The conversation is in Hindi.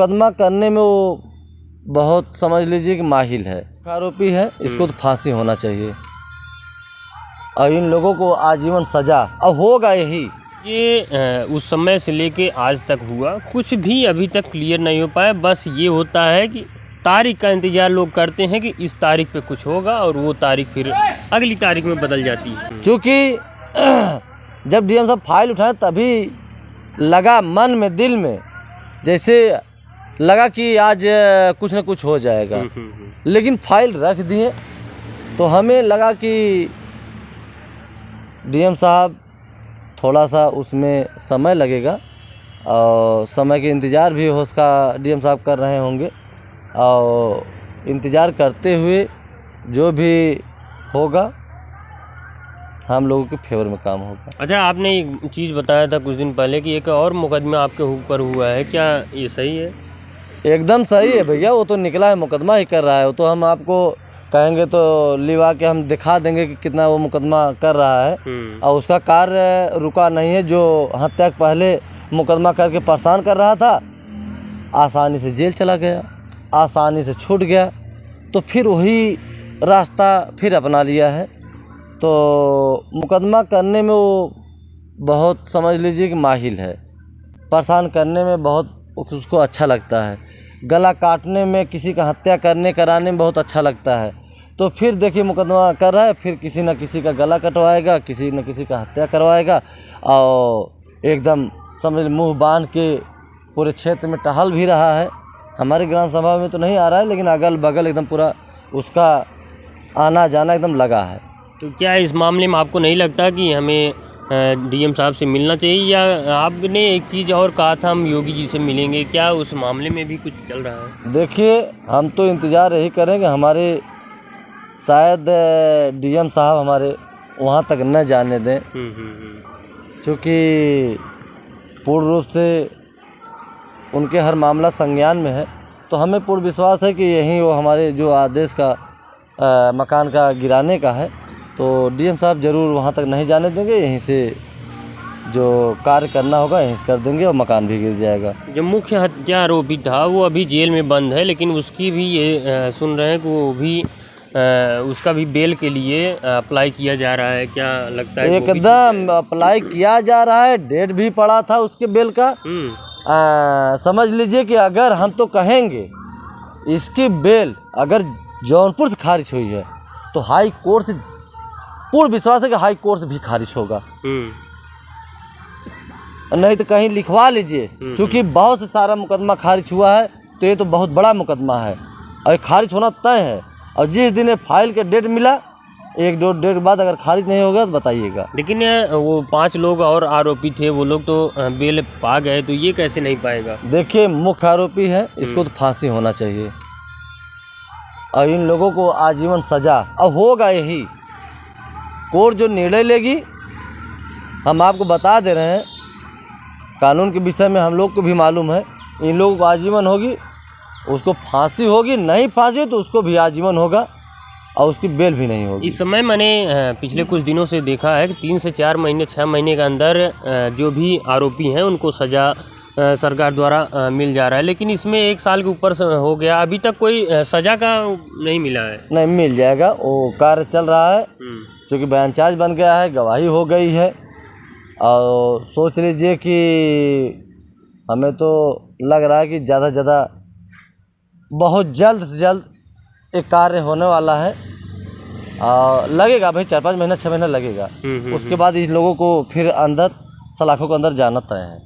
मुकदमा करने में वो बहुत समझ लीजिए कि माहिर है, आरोपी है, इसको तो फांसी होना चाहिए और इन लोगों को आजीवन सजा और होगा यही। ये उस समय से लेके आज तक हुआ कुछ भी अभी तक क्लियर नहीं हो पाया। बस ये होता है कि तारीख का इंतजार लोग करते हैं कि इस तारीख पे कुछ होगा और वो तारीख फिर अगली तारीख में बदल जाती है। क्योंकि जब डीएम साहब फाइल उठाए तभी लगा मन में, दिल में, जैसे लगा कि आज कुछ न कुछ हो जाएगा, लेकिन फाइल रख दिए तो हमें लगा कि डीएम साहब थोड़ा सा उसमें समय लगेगा और समय के इंतज़ार भी हो उसका डीएम साहब कर रहे होंगे और इंतज़ार करते हुए जो भी होगा हम लोगों के फेवर में काम होगा। अच्छा, आपने एक चीज़ बताया था कुछ दिन पहले कि एक और मुकदमा आपके ऊपर हुआ है, क्या ये सही है? एकदम सही है भैया, वो तो निकला है, मुकदमा ही कर रहा है। वो तो हम आपको कहेंगे तो लिवा के हम दिखा देंगे कि कितना वो मुकदमा कर रहा है और उसका कार्य रुका नहीं है। जो हत्या के पहले मुकदमा करके परेशान कर रहा था, आसानी से जेल चला गया, आसानी से छूट गया, तो फिर वही रास्ता फिर अपना लिया है। तो मुकदमा करने में वो बहुत समझ लीजिए कि माहिर है, परेशान करने में बहुत उसको अच्छा लगता है, गला काटने में, किसी का हत्या करने कराने में बहुत अच्छा लगता है। तो फिर देखिए मुकदमा कर रहा है, फिर किसी न किसी का गला कटवाएगा, किसी न किसी का हत्या करवाएगा और एकदम समझ मुंह बांध के पूरे क्षेत्र में टहल भी रहा है। हमारे ग्राम सभा में तो नहीं आ रहा है, लेकिन अगल बगल एकदम पूरा उसका आना जाना एकदम लगा है। तो क्या इस मामले में आपको नहीं लगता कि हमें डीएम साहब से मिलना चाहिए? या आपने एक चीज़ और कहा था हम योगी जी से मिलेंगे, क्या उस मामले में भी कुछ चल रहा है? देखिए, हम तो इंतज़ार यही करेंगे, हमारे शायद डीएम साहब हमारे वहाँ तक न जाने दें, क्योंकि पूर्ण रूप से उनके हर मामला संज्ञान में है। तो हमें पूर्ण विश्वास है कि यहीं वो हमारे जो आदेश का मकान का गिराने का है, तो डीएम साहब ज़रूर वहाँ तक नहीं जाने देंगे, यहीं से जो कार्य करना होगा यहीं से कर देंगे और मकान भी गिर जाएगा। जो मुख्य हत्या आरोपी था वो अभी जेल में बंद है, लेकिन उसकी भी ये सुन रहे हैं कि वो भी उसका भी बेल के लिए अप्लाई किया जा रहा है, क्या लगता है? एकदम अप्लाई किया जा रहा है, डेट भी पड़ा था उसके बेल का। समझ लीजिए कि अगर हम तो कहेंगे इसकी बेल अगर जौनपुर से खारिज हुई है तो हाई कोर्ट से पूर्ण विश्वास है कि हाई कोर्ट से भी खारिज होगा, नहीं तो कहीं लिखवा लीजिए, क्योंकि बहुत से सारा मुकदमा खारिज हुआ है, तो ये तो बहुत बड़ा मुकदमा है और खारिज होना तय है। और जिस दिन फाइल के डेट मिला, एक दो डेट बाद अगर खारिज नहीं होगा तो बताइएगा। लेकिन वो 5 लोग और आरोपी थे, वो लोग तो बेल पा गए, तो ये कैसे नहीं पाएगा? देखिए, मुख्य आरोपी है, इसको तो फांसी होना चाहिए और इन लोगों को आजीवन सजा और होगा यही। कोर्ट जो निर्णय लेगी, हम आपको बता दे रहे हैं, कानून के विषय में हम लोग को भी मालूम है, इन लोगों को आजीवन होगी, उसको फांसी होगी, नहीं फांसी तो उसको भी आजीवन होगा और उसकी बेल भी नहीं होगी। इस समय मैंने पिछले कुछ दिनों से देखा है कि 3 से 4 महीने 6 महीने के अंदर जो भी आरोपी हैं उनको सज़ा सरकार द्वारा मिल जा रहा है, लेकिन इसमें 1 साल के ऊपर हो गया, अभी तक कोई सज़ा का नहीं मिला है। नहीं, मिल जाएगा, वो कार्य चल रहा है, क्योंकि बयान चार्ज बन गया है, गवाही हो गई है और सोच लीजिए कि हमें तो लग रहा है कि ज़्यादा से ज़्यादा बहुत जल्द से जल्द एक कार्य होने वाला है और लगेगा भाई 4-5 महीना 6 महीना लगेगा। उसके बाद इन लोगों को फिर अंदर सलाखों के अंदर जाना तय है।